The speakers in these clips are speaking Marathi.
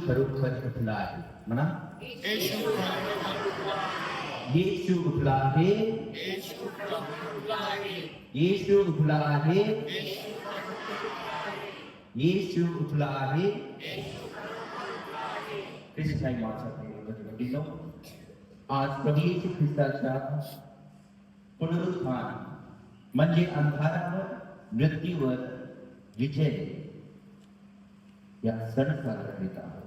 खरोखर उठला आहे. म्हणा, येशू येशू उठला आहे. येशू उठला आहे. येशू उठला आहे. ख्रिस्त आहे माझा प्रिय. आज प्रभू येशू ख्रिस्ताच्या पुनरुत्थान म्हणजे अंधारावर मृत्यूवर विजय या सण साजरा करीत आहोत.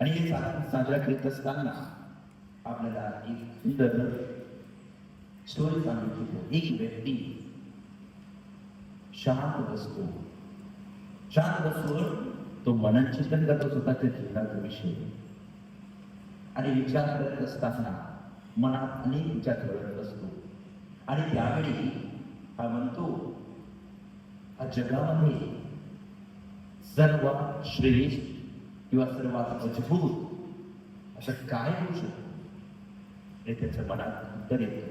आणि हे साजरा करीत असताना आपल्याला एक सुंदर स्टोरी सांगू इच्छितो. एक व्यक्ती शांत बसतो. शांत बसून तो मनन चिंतन करतो स्वतःच्या जीवनाचा विषय आणि विचार करत असताना मनात अनेक विचार करत असतो. आणि त्यावेळी हा म्हणतो, हा जगामध्ये सर्वात श्रेष्ठ किंवा सर्वात मजबूत असं काय होऊ शकतं हे त्याच्या मनात उत्तर येतं.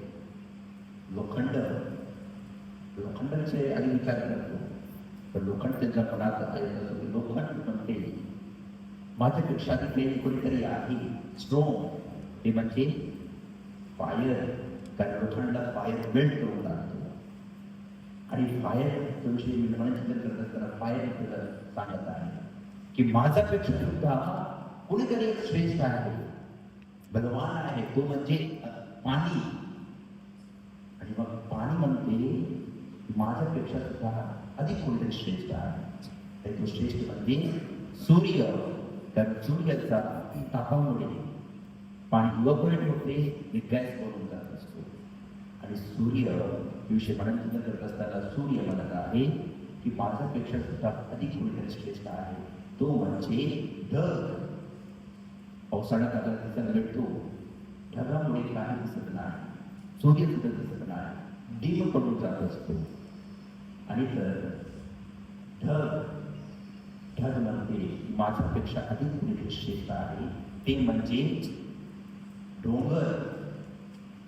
लोखंडाचे आधी विचार करतो, तर लोखंड त्याच्या मनात येतं. लोखंड म्हणते माझ्यापेक्षा कोणीतरी आहे स्ट्रॉंग, ते म्हणजे फायर. कारण लोखंडाला फायर बिल्ड करून टाकतो. आणि फायर तुमची मनचिंतन करत असताना फायर सांगत आहे की माझ्यापेक्षा सुद्धा कोणीतरी एक श्रेष्ठ आहे, बलवान आहे, तो म्हणजे पाणी. आणि मग पाणी म्हणते माझ्यापेक्षा सुद्धा अधिक कोणीतरी श्रेष्ठ आहे. तो श्रेष्ठ म्हणजे सूर्य. कारण सूर्याचा तापामुळे पाणी इव्हॅपोरेट होते, गॅस बनून जात असतो. आणि सूर्य विषय मनचिंतन करत असताना सूर्य म्हणत आहे की माझ्यापेक्षा सुद्धा अधिक कोणीतरी श्रेष्ठ आहे, तो म्हणजे ढग. पावसाळ्यात आपल्याला दिसायला भेटतो, ढगामुळे काही दिसत नाही, सूर्य सुद्धा दिसत नाही, डिम पडून जात असतो. आणि तर ढग म्हणते माझ्यापेक्षा अधिक कोणीतरी श्रेष्ठ आहे, ते म्हणजे डोंगर.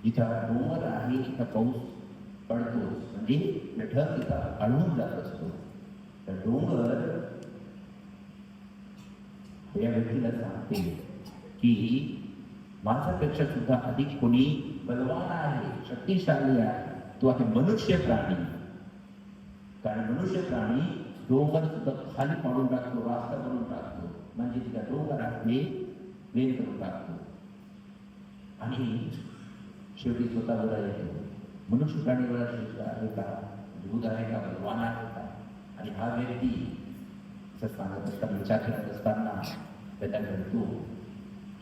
जिथं डोंगर आहे तिथं पाऊस पडतो, म्हणजे ढग तिथं अडवून जात असतो. तर डोंगर या व्यक्तीला सांगते की माझ्यापेक्षा सुद्धा अधिक कोणी बलवान आहे, शक्तिशाली आहे, तो आहे मनुष्य प्राणी. कारण मनुष्य प्राणी डोंगर सुद्धा खाली पाडून टाकतो, रास्ता बनवून टाकतो, म्हणजे तिथं डोंगर आहे वेळ करून टाकतो. आणि शेवटी स्वतःवर येतो. मनुष्य प्राणीवर श्रेष्ठ आहे का, दूध आहे का, बलवान आहे का. आणि हा व्यक्ती असं सांगत असताना, विचार करत असताना त्याला घडतो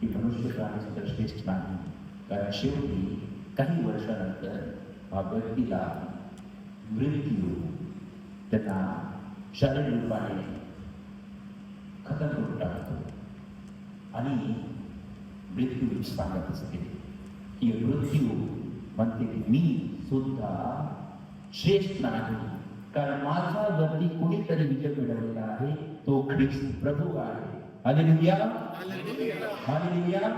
की मनुष्य प्राणी सुद्धा श्रेष्ठ नाही. कारण शेवटी काही वर्षानंतर हा व्यक्तीला मृत्यू त्यांना शारीरिक रूपाने खतम करून टाकतो. आणि मृत्यू सांगत असते की मृत्यू म्हणते की मी सुद्धा श्रेष्ठ नाही, कारण माझ्यावरती कोणीतरी विजय मिळवलेला आहे, तो ख्रिस्त प्रभू आहे. Hallelujah, hallelujah,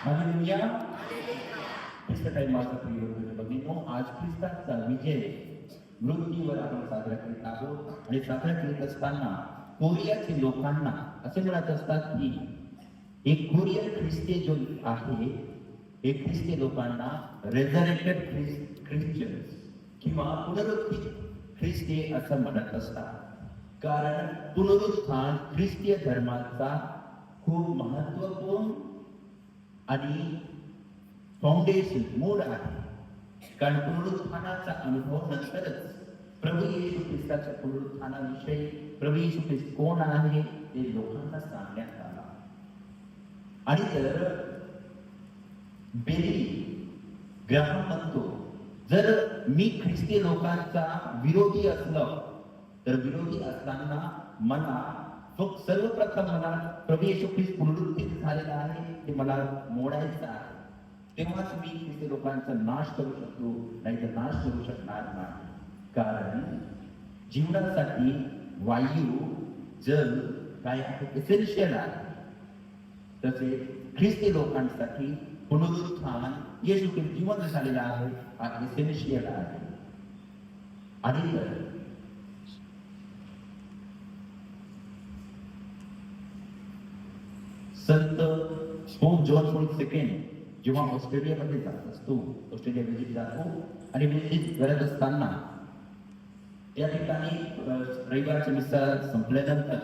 hallelujah. ख्रिस्त काही माझा प्रिय भगिनींनो, आज ख्रिस्ताचा विजय मृत्यूवर आपण साजरा करीत आहोत. आणि साजरा करीत असताना कोरियाचे लोकांना असे म्हणत असतात की एक कोरियन ख्रिस्ती जो आहे, एक ख्रिस्ती लोकांना रेझरेक्टेड ख्रिश्चन्स किंवा पुनरुत्थित ख्रिस्ती असं म्हणत असतात. कारण पुनरुत्थान ख्रिस्तीय धर्माचा खूप महत्वपूर्ण आणि फाउंडेशन मूळ आहे. कारण पुनरुत्थानाचा अनुभव नंतरच प्रभू येशू ख्रिस्ताच्या पुनरुत्थानाविषयी, प्रभू येशू ख्रिस्त कोण आहे ते लोकांना सांगण्यात आला. आणि तर बेली ग्राहम म्हणतो, जर मी ख्रिस्ती लोकांचा विरोधी असलो, तर विरोधी असताना मला फक्त सर्वप्रथम मला प्रभू येशू ख्रिस्त पुनरुत्थित झालेला आहे ते मला मोडायचं आहे, तेव्हाच मी ख्रिस्ती लोकांचा नाश करू शकतो, नाही तर नाश करू शकणार नाही. कारण जीवनासाठी वायू, जल काय आहे, एसेन्शियल आहे. तसे ख्रिस्ती लोकांसाठी पुनरुत्थान, येशू ख्रिस्त जिवंत झालेला आहे, हा एसेन्शियल आहे. आणि तर संत पोप जॉन पॉल सेकंड जेव्हा ऑस्ट्रेलियामध्ये जात असतो, ऑस्ट्रेलिया व्हिजिट जातो आणि व्हिजिट करत असताना त्या ठिकाणी रविवारच्या मिसा संपल्यानंतर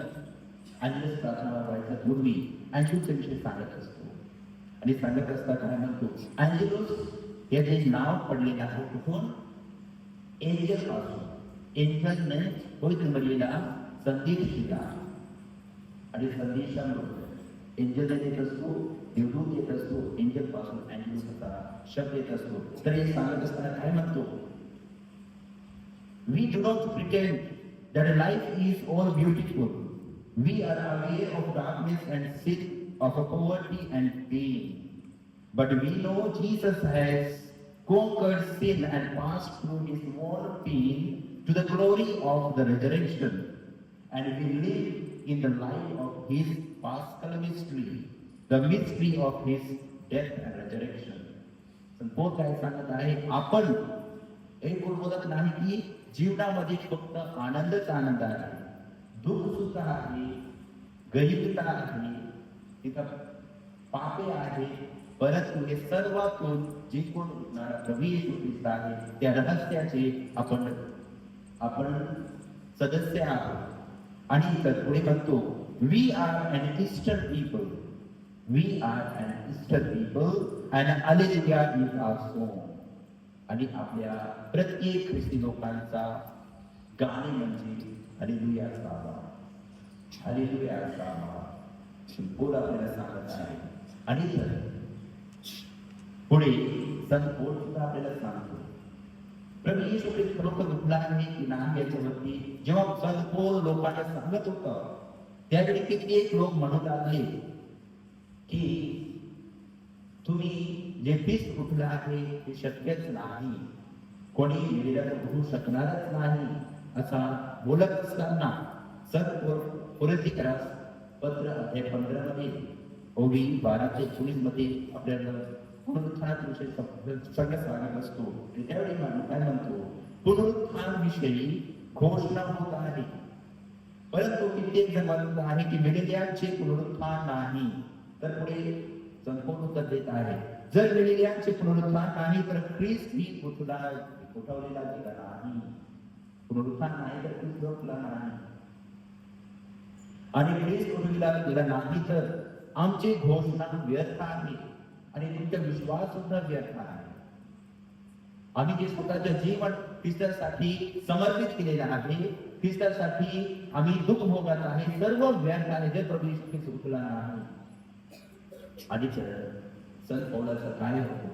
अँजलस प्रार्थना व्हायच्या पूर्वी अँजलूसच्या विषयी सांगत असतो आणि सांगत असता काय म्हणतो, अँजलूस हे जे नाव पडलेलं आहे कुठून? एंजल पासून. एंजलने पवित्र मरियेला संदेश दिला आणि संदेशामुळे एंजल येत असतो, देवदूत येत असतो, एंजल पासून अँजलूस असा शब्द येत असतो. तर हे सांगत असताना काय म्हणतो, we do not pretend that life is all beautiful. We are aware of darkness and sin, of poverty and pain. But we know Jesus has conquered sin and passed through his own pain to the glory of the resurrection. And we live in the light of his paschal mystery, the mystery of his death and resurrection. संत काय सांगत आहे, आपण एक बोलत नाही की जीवनामध्ये फक्त आनंदच आनंद आहे, दुःख सुद्धा आहे, गरिबीता आहे, तिथं पापे आहे, परंतु हे सर्वातून जे कोण प्रभू येशू ख्रिस्त आहे त्या रहस्याचे आपण सदस्य आहोत. आणि तर पुढे म्हणतो, we are an Easter people, we are an Easter people and hallelujah is our song. आणि आपल्या प्रत्येक ख्रिस्ती लोकांचा गाणे म्हणजे हालेलुया गावा, हालेलुया गावा, बोल आपल्याला सांगत आहे. आणि तर पुढे संत पौल सुद्धा आपल्याला सांगतो, प्रभू येशू ख्रिस्त खरोखर उठला आहे की नाही याच्यावरती जेव्हा संत पौल लोकांना सांगत होता त्यावेळी कित्येक लोक म्हणत आले की तुम्ही जे ख्रिस्त उठला आहे ते शक्यच नाही, कोणी मेलेल्याला उठू शकणारच नाही असा बोलत असताना संत कोरिन्थीकरास पत्र अध्याय 15 मध्ये ओवी 12 ते 19 मध्ये आपल्याला पुनरुत्थानाविषयी सगळं सांगत असतो. त्यावेळी काय म्हणतो, पुनरुत्थान विषयी घोषणा होत आहे, परंतु कित्येक जण म्हणत आहे की मेलेल्यांचे पुनरुत्थान नाही. तर पुढे संपूर्ण उत्तर देत आहे, जर मेलेल्यांचे पुनरुत्थान नाही तर ख्रिस्त ही उठवलेला गेला नाही. पुनरुत्थान नाही तर ख्रिस्त उठला नाही आणि ख्रिस्त उठवलेला गेला नाही तर आमची घोषणा व्यर्थ आहे आणि तुमचा विश्वास सुद्धा व्यर्थ आहे. आम्ही जे स्वतःचे जीवन ख्रिस्तासाठी समर्पित केलेलं आहे, ख्रिस्तासाठी आम्ही दुःख भोगत आहे, सर्व व्यर्थ आहे जर प्रभू येशू ख्रिस्त उठला नाही. आणि संत पौलाचं काय होतं,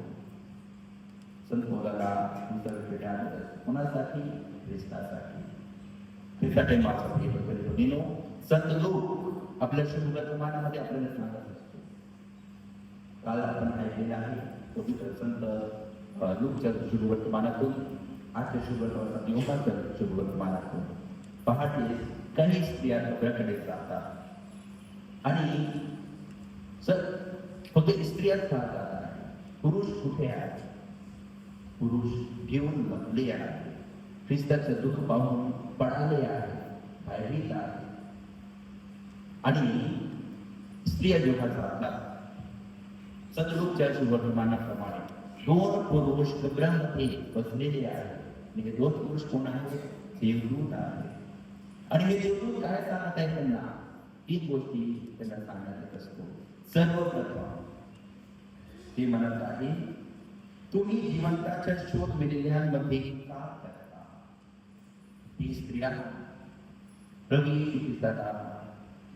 संत पौलाला कोणासाठी? ख्रिस्तासाठी. ख्रिस्ताचे माणसासाठी. संत लोक आपल्या शुभवर्तमानामध्ये आपल्याला सांगत असतो. काल आपण ऐकलेलं आहे पवित्र संत लूकच्या शुभवर्तमानातून, आजच्या शुभवर्तमानातून, योगाच्या शुभवर्तमानातून पहाटे काही स्त्रिया कपड्याकडे जातात आणि फक्त स्त्रियाच पाहतात आहे, पुरुष कुठे आहे? पुरुष घेऊन लपले आहे, ख्रिस्ताचं दुःख पाहून पळाले आहे, भयभीत आहे. आणि स्त्रिया जेव्हा जातात सदरूपच्या शुभवर्तमानाप्रमाणे 2 पुरुष कबरामध्ये बसलेले आहेत. म्हणजे 2 पुरुष कोण आहेत? देवदूत आहे. आणि हे देवदूत काय सांगत आहे त्यांना? 3 गोष्टी त्यांना सांगण्यात येत असतो. सर्वप्रथम ते म्हणत आहे, तुम्ही जिवंताच्या शोध मेलेल्यांमध्ये का करता? ही स्त्रिया प्रभू येशू ख्रिस्ताला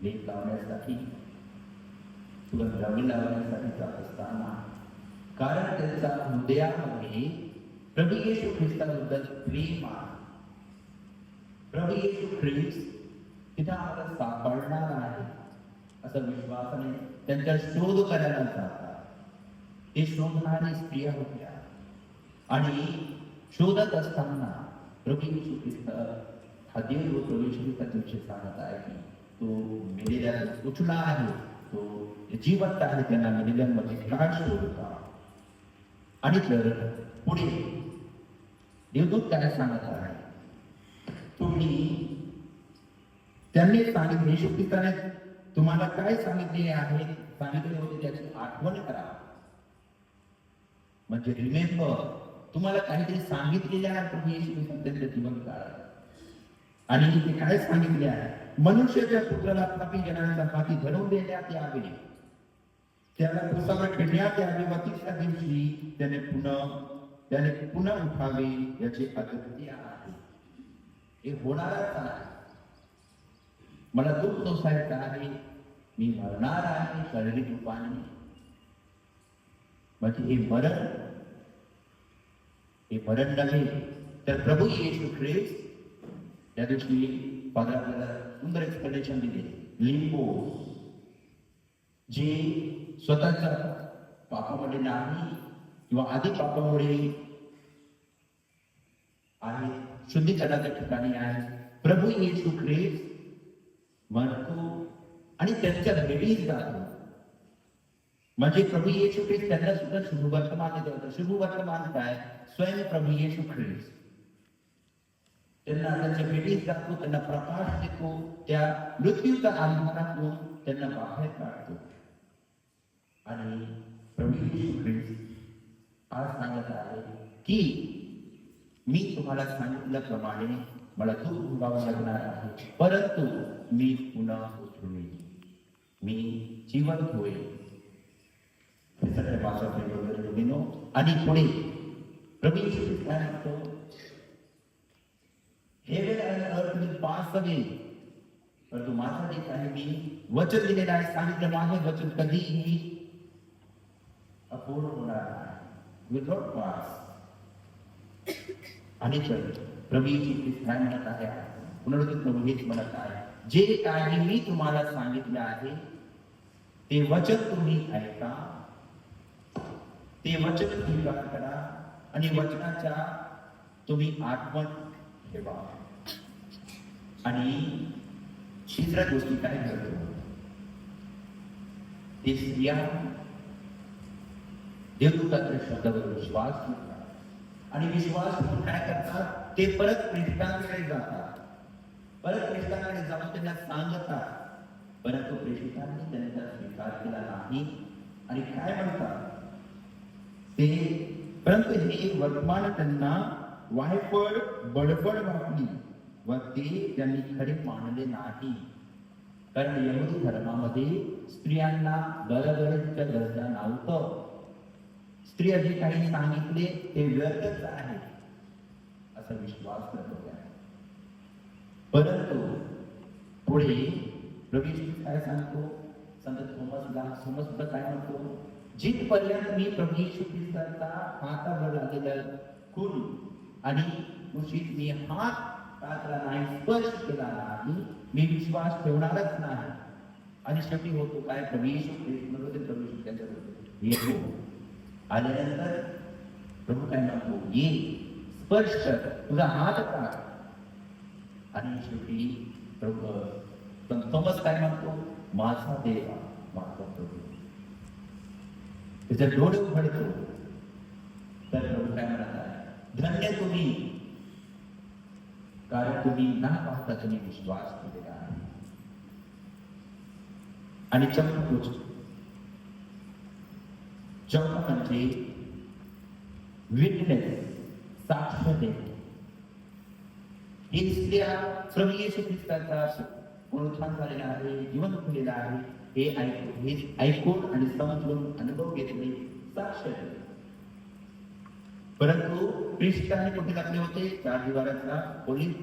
लेप लावण्यासाठी, सुगंध लावण्यासाठी जात असताना, कारण त्यांच्या हृदयामध्ये प्रभू येशू ख्रिस्ताबद्दल प्रेम आहे. प्रभू येशू ख्रिस्त तिथे आम्हाला सापडणार आहे असा विश्वासाने त्यांच्या शोध करायला जातात. ते शोधणारी स्त्रिया होत्या आणि शोधत असताना प्रभू येशू ख्रिस्त हा देव प्रवेश दिवशी सांगत आहे की तो मेलेल्या उठला आहे, तो जिवंत आहे, त्यांना मेलेल्यांमध्ये काय शोधता. आणि तर पुढे देवदूत काय सांगत आहे, तुम्ही त्यांनी सांगितले, येशू ख्रिस्ताने तुम्हाला काय सांगितले आहे, सांगितले होते त्याची आठवण करा. म्हणजे रिमेंबर, तुम्हाला काहीतरी सांगितलेले आहे प्रभू येशू ख्रिस्त त्यांच्या जीवन काळात. आणि ते काय सांगितले आहे, मनुष्याच्या पुत्राला पापी जनांच्या हाती धरून देण्यात यावे, त्याला क्रूसावर ठेवण्यात यावे व तिसऱ्या दिवशी त्याने पुन्हा उठावे याचे अगत्य आहे. हे होणारच आहे. मला दुःख सोसायचं आहे, मी मरणार आहे शारीरिक रूपाने. म्हणजे हे मरण नव्हे, तर प्रभू येशू ख्रिस्त त्या दिवशी फादर आपल्याला सुंदर एक्सप्लेनेशन दिले. लिंबो जे स्वतःच्या पापामध्ये नाही किंवा आधी पापामुळे आहे, शुद्धीकरणाच्या ठिकाणी आहे, प्रभू येशू ख्रिस्त मरतो आणि त्यांच्या भेटीत जातो. म्हणजे प्रभू येशू ख्रिस्त त्यांना सुद्धा शुभ वर्तमान देतो. शुभ वर्तमान काय? स्वयं प्रभू येशू ख्रिस्त त्यांना त्यांच्या भेटीत जातो, त्यांना प्रकाश देतो, त्या मृत्यूच्या अंधारातून त्यांना बाहेर काढतो. आणि प्रभू येशू ख्रिस्त आज सांगत आहे की मी तुम्हाला सांगितल्याप्रमाणे मला दुःख भोगावं लागणार आहे, परंतु मी पुन्हा उठवेन, मी जिवंत होईल. आणि पुढे प्रभू येशू ख्रिस्त काय म्हणतो, heaven and earth will pass away, परंतु माझ्यासाठी काही मी वचन दिलेलं आहे, सांगितलं माझे वचन कधीही अपूर्ण होणार नाही, विल नॉट पास. आणि प्रभू येशू ख्रिस्त काय म्हणत आहे, पुनरुत्थित प्रभू हेच म्हणत आहे, जे काही मी तुम्हाला सांगितलं आहे ते वचन तुम्ही ऐका, ते वचन स्वीकार करा आणि वचनाच्या तुम्ही आठवण ठेवा. आणि तिसऱ्या गोष्टी काय करतो, ते स्त्रिया देवदूताच्या शब्दावर विश्वास ठेवतात आणि विश्वास ठेवून काय करतात, ते परत प्रेषितांकडे जातात. परत प्रेषितांकडे जाऊन त्यांना सांगतात, परंतु प्रेषितांनी त्यांचा स्वीकार केला नाही. आणि काय म्हणतात ते, परंतु हे वर्तमान त्यांना वायफळ बडबड वाटली व ते त्यांनी खरे मानले नाही. कारण यहुदी धर्मामध्ये स्त्रियांना गरगरीच्या दर्जा नव्हतं. स्त्रिया जे काही सांगितले ते व्यर्थच आहे असा विश्वास करत होत्या. परंतु पुढे प्रभू येशू काय सांगतो, संत थोमस सुद्धा काय म्हणतो, जिथपर्यंत मी प्रभू येशू ख्रिस्ताचा हातावर लागलेला खून आणि कुशीत मी हात टाकला नाही, स्पर्श केला नाही, मी विश्वास ठेवणारच नाही. आणि शेवटी होतो काय, प्रभू येशू ख्रिस्त म्हणून प्रभू येशू त्यांच्याबरोबर येतो. आल्यानंतर प्रभू काय म्हणतो, ये स्पर्श कर, तुझा हात टाक. आणि शेवटी प्रभू थोमस काय म्हणतो, माझा देवा, माझा प्रभू. त्याचे डोळे उघडतो. तर प्रभू काय म्हणत आहे, धन्य तुम्ही, कारण तुम्ही न पाहता तुम्ही विश्वास केलेला आहे. आणि चौथा म्हणजे विटनेस, साक्ष देणे. ही स्त्रिया प्रभू येशू ख्रिस्ताचा पुनरुत्थान झालेला आहे, जिवंत झालेला आहे, हे ऐकून आणि समजून अनुभव घेतले, साक्ष दिले. परंतु प्रेषितांनी कुठे टाकले होते, चार दिवाराचा पोलीस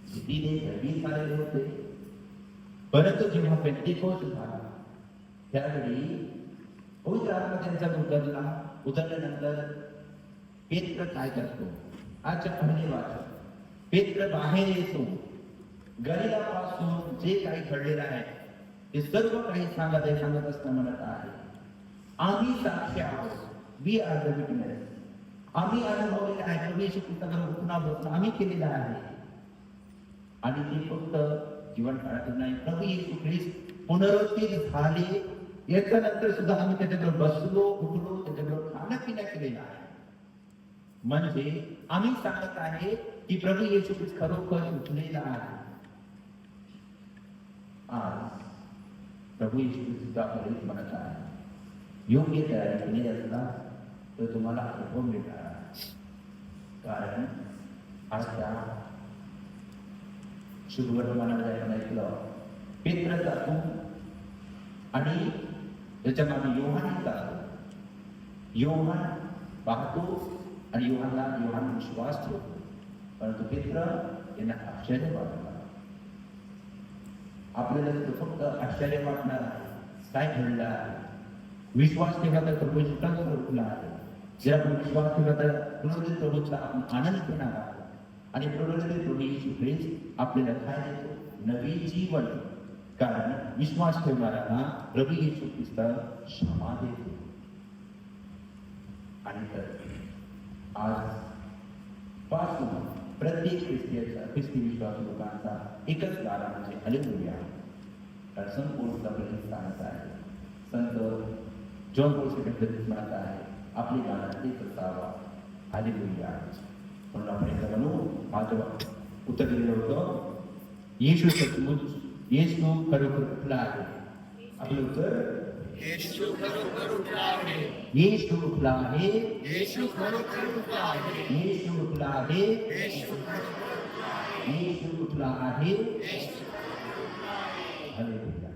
भीतीने भयभीत झालेले होते. परंतु जेव्हा पेंटेकोस्ट झाला त्यावेळी पवित्र आत्मा त्यांचा उतरल्यानंतर पेत्र काय करतो, आजच्या पहिले वाचन, पेत्र बाहेर येतो. गलिलापासून जे काही घडलेलं आहे ते सर्व काही सांगत असताना म्हणत आहे, आम्ही साक्षी आहोत, वी आर द विटनेस. आम्ही अनुभवलेलं आहे, प्रभू येशू ख्रिस्ताचा उठणा बसणं आम्ही केलेलं आहे. आणि ते फक्त जीवन काळात नाही, प्रभू येशू ख्रिस्त पुनरुत्थित झाले याच्यानंतर सुद्धा आम्ही त्याच्याबरोबर बसलो, उठलो, त्याच्याबरोबर खाणं पिणं केलेलं आहे. म्हणजे आम्ही सांगत आहे की प्रभू येशू ख्रिस्त खरोखर उठलेला आहे. आज प्रभू येशू ख्रिस्त आपल्याला म्हणत आहे, योग्य तयारी केली असता तर तुम्हाला अनुभव मिळणार आहे. कारण आजच्या शुभवर्तमानामध्ये आपण ऐकलं, पेत्र जातो आणि त्याच्या मागे योहान जातो. योहान पाहतो आणि योहान विश्वास ठेवतो, परंतु पेत्र यांना आश्चर्य वाटलं. आपल्याला तर फक्त आश्चर्य वाटणार आहे, काय घडलं आहे. विश्वास ठेवला तर प्रभू चित्रांचा रोखला आहे. जर आपण विश्वास ठेवला तर पुनरुत्थित प्रभूचा आपण आनंद घेणार आहोत. आणि पुनरुत्थित प्रभू येशू ख्रिस्त आपल्याला काय देतो? नवीन जीवन. कारण विश्वास ठेवणाऱ्यांना प्रभू येशू ख्रिस्त क्षमा देतो. आणि तर आज पासून प्रत्येक ख्रिस्ती विश्वास लोकांचा एकच गाणं म्हणजे हालेलुया. कारण संत पौलुस आपल्याला सांगत आहे, संत जॉन पॉल II म्हणत आहे, आपली गाणं तेच असावा, हालेलुया. म्हणून आपण एकदा म्हणू. माझं उत्तर दिलेलं होतं, येशू सचमुच, येशू खरोखर उठला आहे. आपलं उत्तर, येशू खरोखर उठला आहे. येशू उठला आहे. येशू खरोखर उठला आहे. येशू उठला आहे. येशू खरोखर उठला आहे. येशू उठला आहे. येशू खरोखर उठला आहे. हालेलुया.